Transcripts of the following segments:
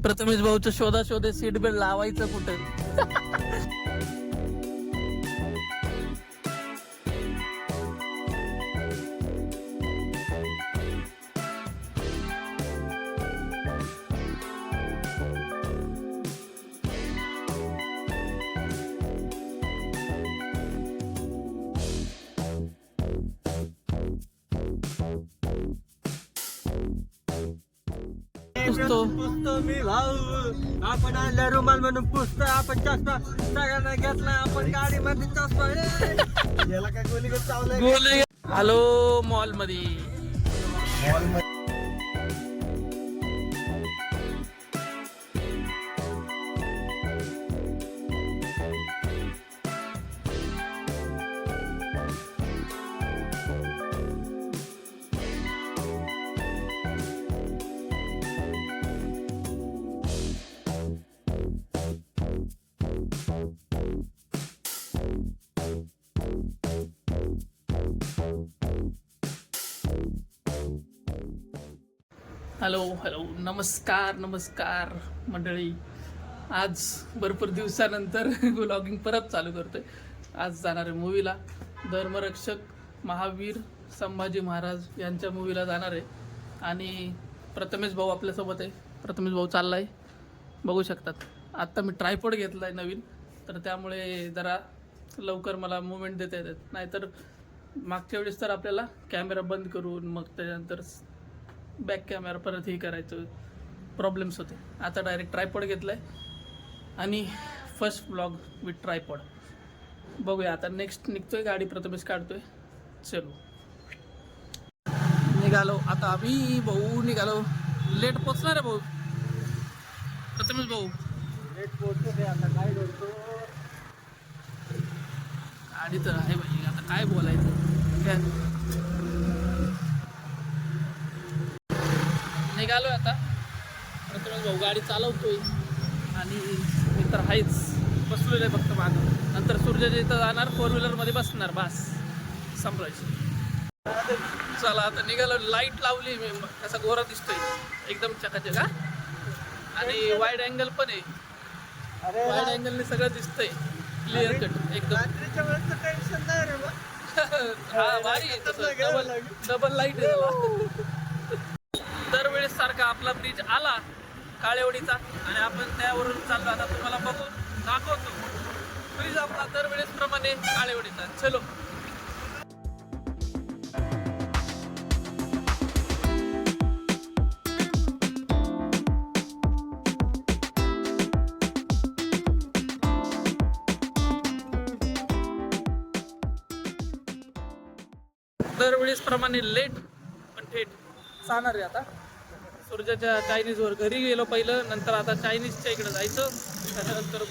प्रथमेश भाऊच्या शोधा seat belt लावायचं कुठं. पुसतो मी भाऊ, आपण आणल्या रुमाल म्हणून पुसतो, आपण चष्मा सगळ्यांना घेतला, आपण गाडी मध्ये चष्मा याला काय गोली चावलंय. हॅलो मॉल मध्ये हॅलो नमस्कार मंडळी. आज भरपूर दिवसानंतर व्लॉगिंग परत चालू करतोय. आज जाणार आहे मूवीला. धर्मरक्षक महावीर संभाजी महाराज यांच्या मूवीला जाणार आहे आणि प्रथमेश भाऊ आपल्यासोबत आहे. प्रथमेश भाऊ चाललाय, बघू शकतात. आत्ता मी ट्रायपॉड घेतलाय नवीन, तर त्यामुळे जरा लवकर मला मूवमेंट देता येतात. नाहीतर मागच्या वेळेस तर आपल्याला कॅमेरा बंद करून मग त्याच्यानंतर बॅक कॅमेरा परत हे करायचं, प्रॉब्लेम्स होते. आता डायरेक्ट ट्रायपॉड घेतलाय आणि फर्स्ट ब्लॉग विथ ट्रायपॉड. बघूया आता. नेक्स्ट निघतोय, गाडी प्रथमेश काढतोय. चलो निघालो आता आम्ही. भाऊ निघालो. लेट पोचणार आहे भाऊ. प्रथमेश भाऊ लेट पोहोचतो. आता काय करतो, गाडी तर आहे भाई, आता काय बोलायचं. काय निघालोय आता. प्रथमेश भाऊ गाडी चालवतोय आणि मी तर आहेच, बसलेलं आहे फक्त मागं. नंतर सूर्याच्या इथं जाणार, 4 व्हीलरमध्ये बसणार, बस संभ्रायचं. चला आता निघालो. लाईट लावली मी, कसा गोरा दिसतोय एकदम चकाचक. आणि वाईड अँगल पण आहे. वाईड अँगलने सगळं दिसतंय क्लिअर कट एकदम. रात्रीच्या वेळेस टेन्शन नाही रे बा. हा भारी आहे तसं. डबल लाईट आहे त्याला. दरवेळेस सारखा आपला ब्रिज आला काळेवाडीचा आणि आपण त्यावरून चाललो. आता तुम्हाला बघून दाखवतो ब्रिज आपला दरवेळेस प्रमाणे काळेवाडीचा. चलो दरवेळेस प्रमाणे लेट पण थेट जाणार आहे. आता सूर्याच्या चायनीजवर घरी गेलो पहिलं, नंतर आता चायनीजच्या इकडे जायचं, त्याच्यानंतर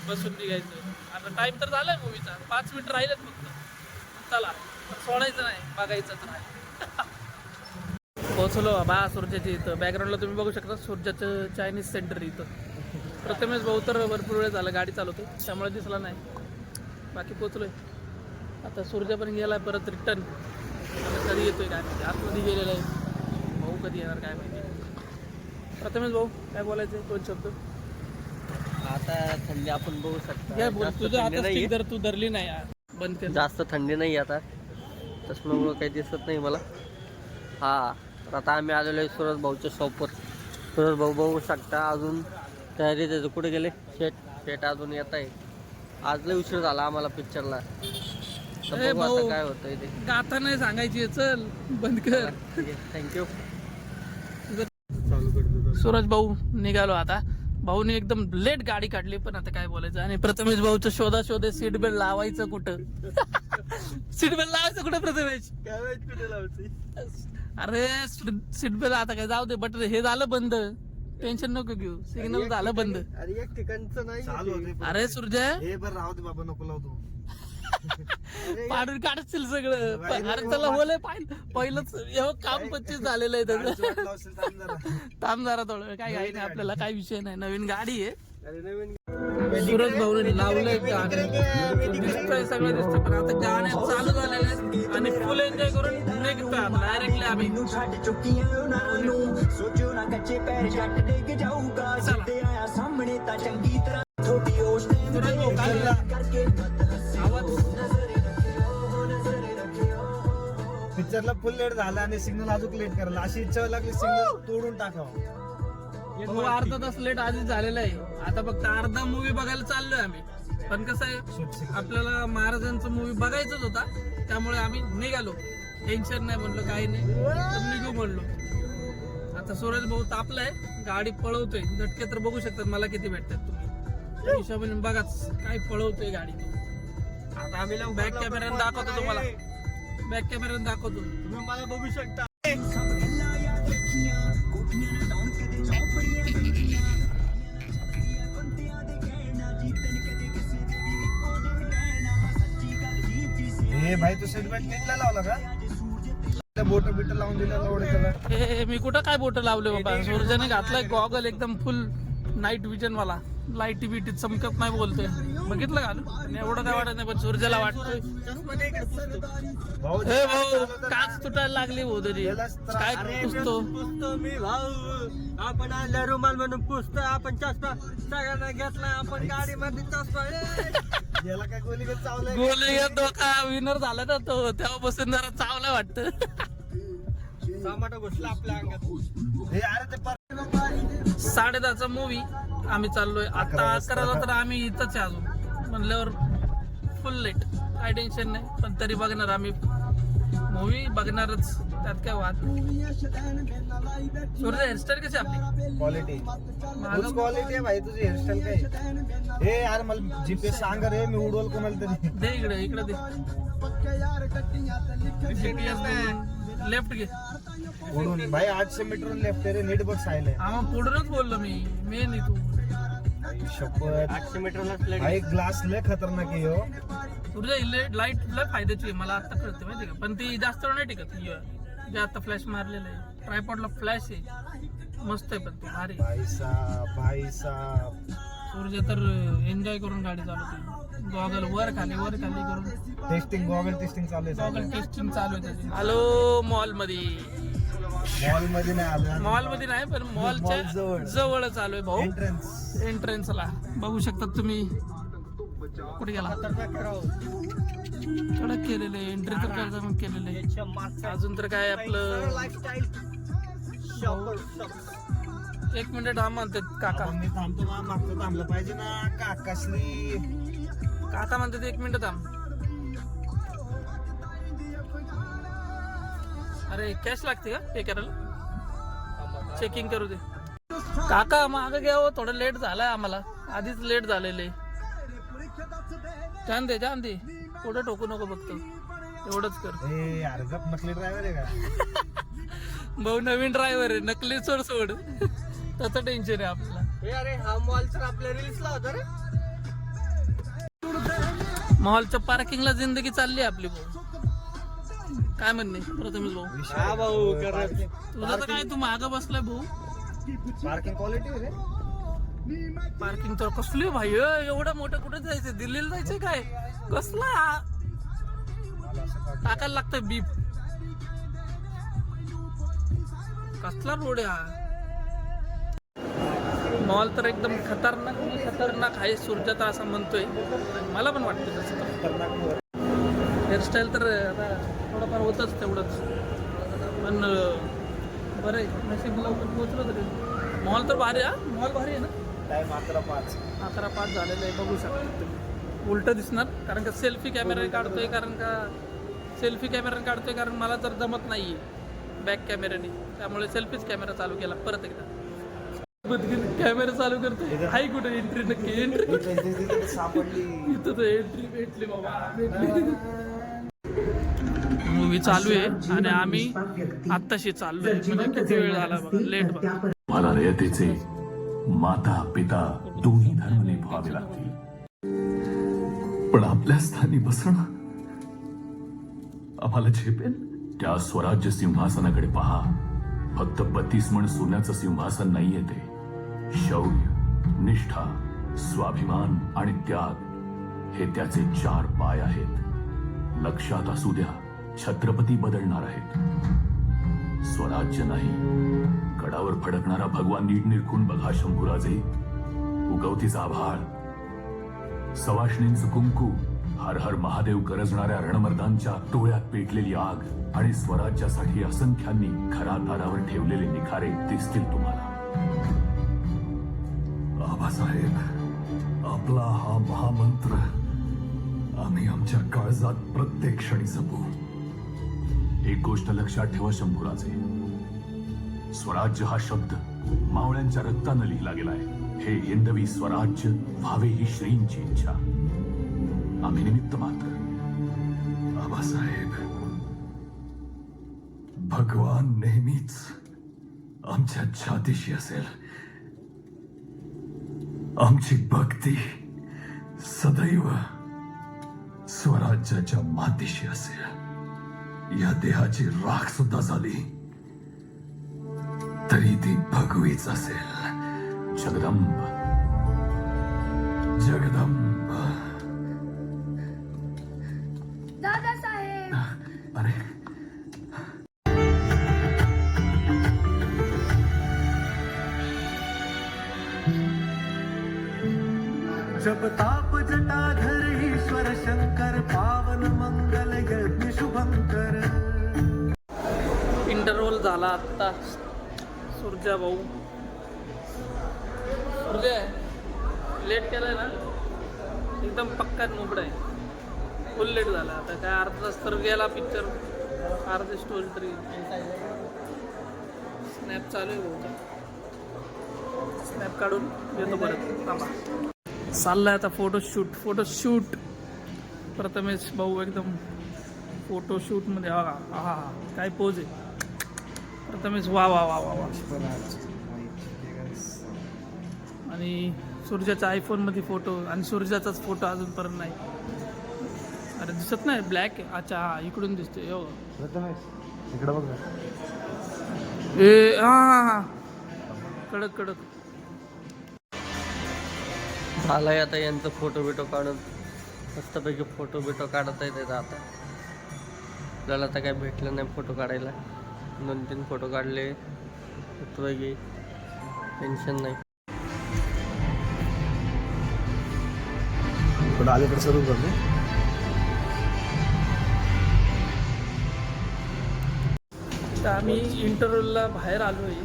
बसून निघायचं. आता टाईम तर झालाय मूवीचा, 5 मिनिट राहिलेत फक्त. चला सोडायचं नाही, बघायचं तर आहे. पोहोचलो बा सूर्याच्या इथं. बॅकग्राऊंडला तुम्ही बघू शकता सूर्याचं चायनीज सेंटर इथं. प्रथमेश भाऊ तर भरपूर वेळ झाला गाडी चालवतो, त्यामुळे दिसला नाही. बाकी पोहोचलोय आता. सूर्य पण गेलाय परत रिटर्न. आता कधी येतोय काय माहिती, आतमध्ये गेलेला आहे. भाऊ कधी येणार काय माहिती. प्रथमेश भाऊ काय बोलायचं, 2 शब्द. आता थंडी आपण बघू शकतो. काय बोल, तुझं आता स्टिक जर तू धरली नाही बंद कर. जास्त थंडी नाही आता, तसं काही दिसत नाही मला. हा तर आता आम्ही आलेलो आहे सूरज भाऊच्या शॉपवर. सूरज भाऊ बघू शकता अजून तयारी त्याचं. कुठे गेले शेट अजून येत आहे. आज लय उशीर झाला आम्हाला पिक्चरला. भाऊ काय होतंय ते गाथा नाही सांगायची. चल बंद कर. थँक्यू. सूरज भाऊ निघालो आता. भाऊने एकदम लेट गाडी काढली, पण आता काय बोलायचं. आणि प्रथमेश भाऊचं शोधा सीट बेल्ट लावायचं कुठं. सीट बेल्ट लावायचं कुठं प्रथमेश. कुठे लावायचं. अरे सीट बेल्ट आता काय जाऊ दे, बट हे झालं बंद. टेन्शन नको घेऊ, सिग्नल झालं बंद. अरे एक ठिकाणचं नाही. अरे सूर्य हे बरं राहू दे बाबा, नको लावतो. पाडून काढतील सगळं. अरे त्याला बोल पहिलंच एवढं काम 25 झालेलं आहे त्याचं. थांब जरा थोडं. काय घाई नाही आपल्याला, काय विषय नाही. नवीन गाडी आहे. सूरज भाऊने लावलंय गाणं, दिसतंय सगळं दिसतंय. पण आता गाणे चालू झालेले आहेत आणि फुल एन्जॉय करून निघतोय डायरेक्टली आम्ही. पिक्चरला फुल लेट झाला आणि सिग्नल अजून लेट करायला अशी इच्छा व्हायला लागली सिग्नल तोडून टाकावं. भाऊ अर्धा तास लेट आधीच झालेला आहे. आता फक्त अर्धा मूवी बघायला चाललोय आम्ही. पण कसं आहे आपल्याला महाराजांचा मूवी बघायचाच होता त्यामुळे आम्ही निघालो. टेन्शन नाही म्हणलं काही नाही तर निघू म्हणलो. आता सूरज भाऊ तापलाय गाडी पळवतोय झटके तर बघू शकतात मला किती भेटतात तुम्ही त्या हिशोबाने बघाच काय पळवतोय गाडी. आता आम्ही बॅक कॅमेऱ्याने दाखवतो तुम्हाला. बॅक कॅमेऱ्याने दाखवतो तुम्ही मला बघू शकता. हे भाई तू सीट बेल्ट नीट नाही लावला का? बोट बिट लावून दिला त्याला. हे मी कुठं काय बोट लावले बाबा. सूर्याने घातलाय गॉगल एकदम फुल नाईट विजन वाला. लाईटी बिटी चमकत नाही बोलतोय बघितलं घालून एवढं काय वाटत नाही पण सूर्याला वाटतोय. हे भाऊ काच तुटायला लागली भाऊ तरी काय पुसतो मी भाऊ आपण आणल्या रुमाल म्हणून पुसतो. आपण चष्मा सगळ्यांना घेतला आपण गाडीमध्ये चष्मा याला काय गोली चावलंय. गोली डोका विनर झाला ना तो तेव्हापासून जरा चावला वाटतं. टमाटो घुसला आपल्या अंगात. हे अरे ते 10:30चा मूवी आम्ही चाललोय. आता 11ला तर आम्ही इथंच आहे अजून म्हणल्यावर फुल लेट. काय टेन्शन नाही पण तरी बघणार आम्ही मूवी बघणारच त्यात काय वाद. सूर्य हेअरस्टाईल कशी आपली क्वालिटी क्वालिटी आहे भाई तुझी हेअरस्टाईल काय. हे यार मला जीपीएस सांग रे मी उडवल कोणाला तरी. दे इकडे दे लेफ्ट घे उडून भाई 800 मीटर लेफ्ट रे नीट बघ सायले. हा पुढूनच बोललो मी नाही तू. शपथ 800 मीटरला भाई ग्लास लय खतरनाक आहे हो. तुझ्या लाईट लय फायद्याची आहे मला आता कळते माहिती का. पण ती जास्त वेळ नाही टिकत. जे आता फ्लॅश मारलेलं आहे ट्रायपॉडला फ्लॅश आहे मस्त आहे पण ती भारी. भाई साहब सूर्य तर एन्जॉय करून गाडी चालवते. गॉगल वर खाली करून टेस्टिंग गॉगल टेस्टिंग चालू आहे. गॉगल टेस्टिंग चालू आहे त्याची. हॅलो मॉल मध्ये नाही आलो. मॉल मध्ये नाही पण मॉलच्या जवळ चालू आहे भाऊ. एंट्रन्सला बघू शकतात तुम्ही. कुठे गेला कडक केलेले एंट्री तर काय केलेले. अजून तर काय आपलं 1 मिनिट हा म्हणतात काका. मी थांबतो ना मागचं थांबलं पाहिजे ना काकाश्री. काका म्हणतात 1 मिनिट थांब. अरे कॅश लागते का पे करायला. चेकिंग करू दे काका. मागं घ्या हो थोडं लेट झालाय आम्हाला आधीच लेट झालेले. जाण दे पुढे टोकू नको फक्त एवढंच कर. यार गप नकली ड्रायव्हर आहे का. भाऊ नवीन ड्रायव्हर आहे नकली सोड त्याचं टेन्शन आहे आपल्याला. अरे हा मॉल तर आपल्या रील्सला होता रे. मॉलच्या पार्किंगला जिंदगी चालली आपली भाऊ. काय म्हणणे प्रथमेश भाऊ. हा भाऊ तुझं तर काय तू मागं बसलाय भाऊ. पार्किंग क्वालिटी रे. पार्किंग तर कसली भाई एवढं मोठं कुठे जायचं. दिल्लीला जायचंय काय कसला टाकायला लागतंय बीप. कसला रोड आहे हा. मॉल तर एकदम खतरनाक आहे. सूर्य तर असं म्हणतोय मला पण वाटतं तसं. हेअरस्टाईल तर आता थोडंफार होतच तेवढंच पण बरं आहे नशीब लवकर पोहोचलो तरी. मॉल तर भारी मॉल भारी आहे ना. टाइम 11:05 झालेलं आहे बघू शकता तुम्ही. उलट दिसणार कारण का सेल्फी कॅमेरा काढतोय कारण मला तर जमत नाहीये बॅक कॅमेऱ्याने त्यामुळे सेल्फीच कॅमेरा चालू केला परत एकदा. कॅमेरा चालू करतोय. हाय कुठे एंट्री नक्की एंट्री सापडली इथं तर एंट्री भेटली बाबा. मूवी चालू आहे आणि आम्ही आत्ताशी चाललोय म्हणजे किती वेळ झाला बघा लेट बघा. मला रयतेचे माता पिता दोन्ही धर्म निभावे लागतील पण आपल्या स्थानी बसणं आम्हाला झेपेल. त्या स्वराज्य सिंहासनाकडे पहा. फक्त 32 मण सोन्याचं सिंहासन नाहीये ते. शौर्य निष्ठा स्वाभिमान आणि त्याग हे त्याचे 4 पाय आहेत. लक्षात असू द्या छत्रपती बदलणार आहेत. स्वराज्य नाही गडावर फडकणारा भगवा नीट निरखून बघा शंभूराजे. उगवतीचा आभाळ सवाष्णींचं कुंकू हर हर महादेव गरजणाऱ्या रणमर्दांच्या डोळ्यात पेटलेली आग आणि स्वराज्यासाठी असंख्यांनी घरादारावर ठेवलेले निखारे दिसतील तुम्हाला. आबासाहेब, आपला हा महामंत्र आम्ही आमच्या काळजात प्रत्येक क्षणी जपू. एक गोष्ट लक्षात ठेवा शंभूराजे, स्वराज्य हा शब्द मावळ्यांच्या रक्तानं लिहिला गेलाय. हे हिंदवी स्वराज्य व्हावे ही श्रींची इच्छा. आम्ही निमित्त मात्र. आबासाहेब, भगवान नेहमीच आमच्या छातीशी असेल. आमची भक्ती सदैव स्वराज्याच्या मातीशी असेल. या देहाची राख सुद्धा झाली तरी ती भगवीच असेल. जगदंब, जगदंब. दादासाहेब, अरे जब ताप जटाधर ईश्वर शंकर पावन मंगल यज्ञ शुभंकर. इंटरव्हल झाला आत्ता. सुरजा भाऊ, सुरजा लेट केलाय ना, एकदम पक्का मुबडा आहे. फुल लेट झाला. आता काय अर्धा तास तर गेला पिक्चर, अर्धी स्टोरी तरी. स्नॅप चालू आहे भाऊचा, स्नॅप काढून येतो परत. थांबा, चाललाय आता फोटोशूट. प्रथमेश भाऊ एकदम फोटोशूटमध्ये. हा काय पोज आहे प्रथमेश. वा वा वा वा वा. आणि सूर्याच्या आयफोनमध्ये फोटो, आणि सूर्याचाच फोटो अजूनपर्यंत नाही. अरे दिसत नाही, ब्लॅक आहे. अच्छा हा, इकडून दिसतोय. हो इकडे बघ. ए हा, कडक कडक. झालाय आता यांचं फोटो बिटो काढून. मस्तपैकी फोटो बिटो काढता येते आता. आपल्याला आता काय भेटलं नाही फोटो काढायला. 2-3 फोटो काढले मस्तपैकी, टेन्शन नाही. थोडं अलीकडे सुरू करतो. तर आम्ही इंटरव्ह्यूला बाहेर आलो आहे.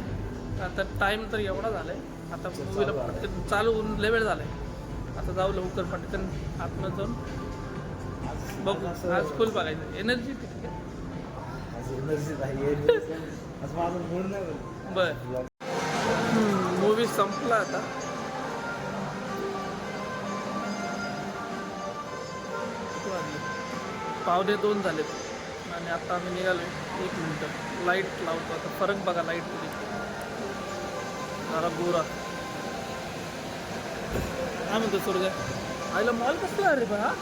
आता टाईम तर एवढा झाला आहे. आता मूवीला पटकन चालू होऊन लय वेळ झाला आहे. आता जाऊ लवकर पटकन आतमध्ये जाऊन बघू. आज फुल बघायचं. एनर्जी ठीक आहे. बर, मूवी संपला आता. पावणे 2 झालेत आणि आता आम्ही निघालो. 1 मिनिट लाईट लावतो आता. फरक बघा लाईट मध्ये, जरा गोरा. काय म्हणतो सूर्य? आईला मॉल कसला आहे रे बा?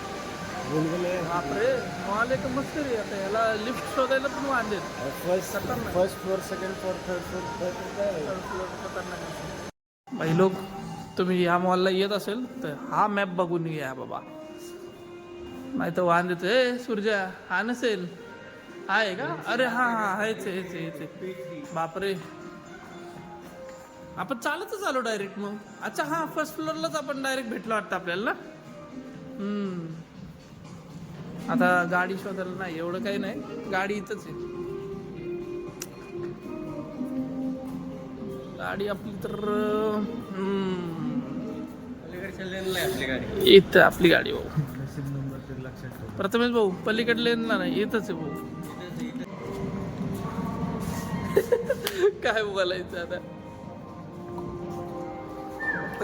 बापरे, मॉल एक मस्त रे. आता याला लिफ्ट शोधायला पण वांदेल. First floor, second floor, third floor. भाई लोक, तुम्ही या मॉलला येत असेल तर हा मॅप बघून घ्या बाबा, नाही तर वांद येतो. ए सूर्या, हा नसेल, आहे का? अरे हा हा, हेच. बापरे, आपण चालतच आलो डायरेक्ट मग. अच्छा हा, फर्स्ट फ्लोअरलाच आपण डायरेक्ट भेटलो वाटतं आपल्याला ना. आता गाडी शोधायला नाही, एवढं काही नाही. गाडी इथंच आहे. गाडी आपली तर इथं आपली गाडी. भाऊ प्रथमेश भाऊ, पलीकडे लेनला नाही, येतच आहे भाऊ. काय बोलायचं आता.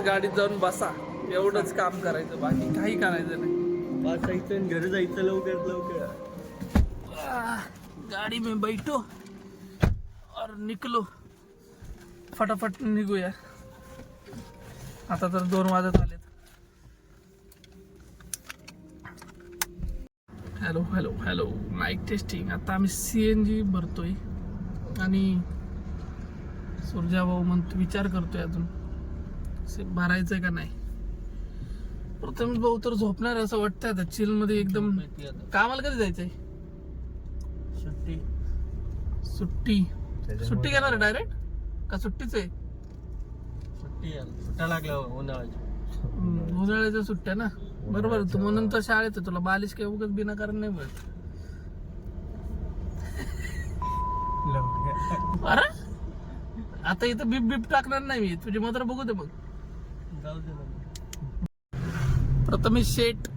गाडीत जाऊन बसा, एवढंच काम करायचं, बाकी काही करायचं नाही. बसायचं, घरी जायचं लवकर. गाडी में बैठो और निकलो, फटाफट निघूया. आता तर 2 वाजत आलेत. Hello hello hello, mic testing. आता आम्ही CNG भरतोय आणि सूर्या भाऊ म्हणतो, विचार करतोय अजून भरायचंय का नाही. प्रथम भाऊ तर झोपणार असं वाटतंय आता, चिल मध्ये एकदम. कामाला कधी जायचंय? सुट्टी घेणार आहे डायरेक्ट का? सुट्टीच आहे. सुट्ट्या लागल्या उन्हाळ्याची. उन्हाळ्याच्या सुट्ट्या ना, बरोबर. तू म्हणून तर शाळेत आहे, तुला बालिश काही उगाच बिनाकारण नाही मिळत. अरे आता इथं बीप बीप टाकणार नाही मी, तुझी मात्र बघू दे मग. जाऊ दे ना. प्रथमेश शेठ.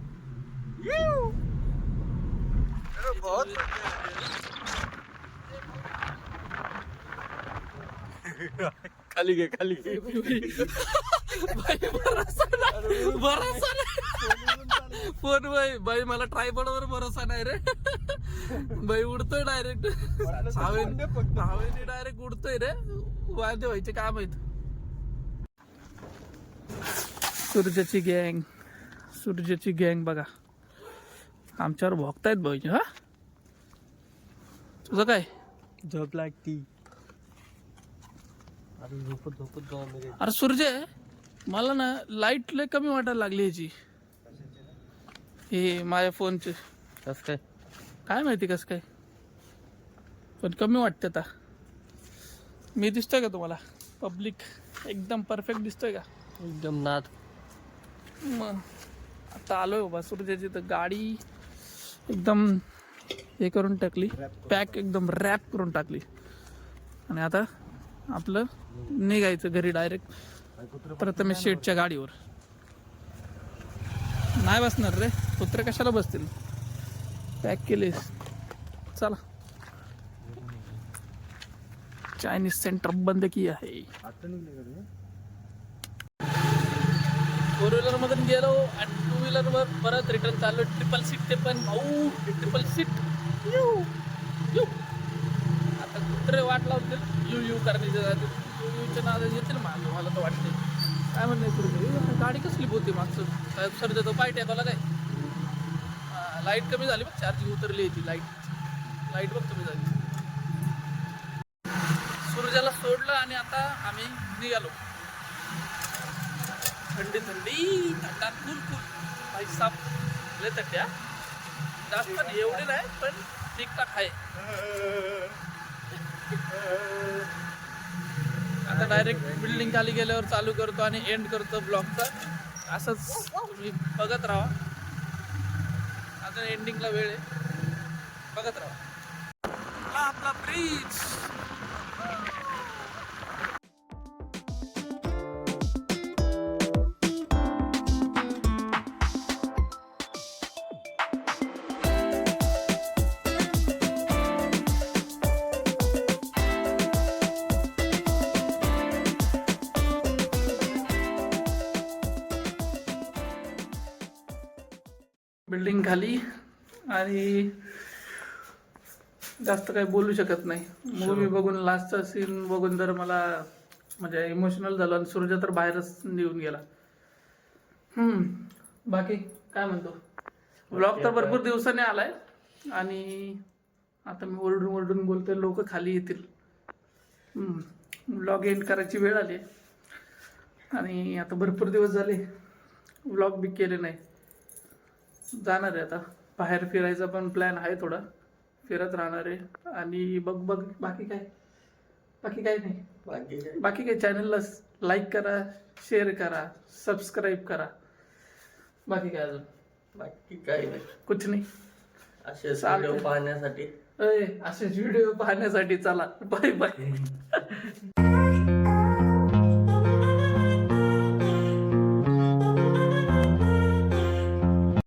खाली घे खाली घे. भाई भरोसा नाही, भरोसा नाही. फोन भाई मला ट्रायपॉडवर भरोसा नाही रे. भाई उडतोय डायरेक्ट, हवेने डायरेक्ट उडतोय रे. वाद्य व्हायचे काय माहित. सूर्याची गँग बघा आमच्यावर भोगतायत भाऊजी. हा तुझं काय? झोप लागती. अरे झोपत जाऊ मेरे. अरे सूर्य, मला ना लाईट लय कमी वाटायला लागली ह्याची, हे माझ्या फोनचे. कस काय? काय माहिती कसं काय, पण कमी वाटते आता. मी दिसतोय का तुम्हाला? पब्लिक एकदम परफेक्ट दिसतोय का? एकदम नाद. मग आता आलोय बाबा सूर्याची तर गाडी एकदम हे करून टाकली, पॅक एकदम रॅप करून टाकली. आणि आता आपलं निघायचं घरी डायरेक्ट प्रथमेश शेठच्या गाडीवर. नाही बसणार रे, कुत्रे कशाला बसतील, पॅक केलेस. चला, चायनीज सेंटर बंद की आहे. फोर व्हीलर मधून गेलो आणि टू व्हीलर वर परत रिटर्न चाललो. ट्रिपल सीट ते पण भाऊ, ट्रिपल सीट. आता कुत्रे वाट लावतील यू करण्याच्या यूच्या नाद येतील मागे, मला तर वाटते. काय म्हणते गाडी कसली होती मागचं सर, तो पाय टेकवला काय. लाईट कमी झाली बघ, चार्जिंग उतरली ती लाईट बघ कमी झाली. सूर्याला सोडलं आणि आता आम्ही निघालो. थंडी थंडात कूल भाई साप लय थंड्या, जास्त नाही, एवढे नाही पण ठीकठाक आहे. आता डायरेक्ट बिल्डिंग खाली गेल्यावर चालू करतो आणि एंड करतो ब्लॉगचा. असंच तुम्ही बघत राहा. आता एंडिंगला वेळ आहे, बघत राहा. आपला ब्रिज. बिल्डिंग खाली आणि जास्त काही बोलू शकत नाही. मूवी बघून लास्टचा सीन बघून तर मला म्हणजे इमोशनल झालं आणि सूर्य तर बाहेरच निघून गेला. बाकी काय म्हणतो, व्लॉग तर भरपूर दिवसाने आलाय आणि आता मी ओरडून बोलतोय, लोक खाली येतील. व्लॉग एंड करायची वेळ आली आणि आता भरपूर दिवस झाले व्लॉग बी केले नाही. जाणार आहे आता बाहेर फिरायचा पण प्लॅन आहे, थोडा फिरत राहणार आहे. आणि बघ बाकी काय नाही. बाकी काय चॅनलला लाईक करा, शेअर करा, सबस्क्राईब करा. बाकी काय अजून? बाकी काही नाही, कुछ नाही. असेच व्हिडिओ पाहण्यासाठी असेच व्हिडिओ पाहण्यासाठी चला, बाय बाय.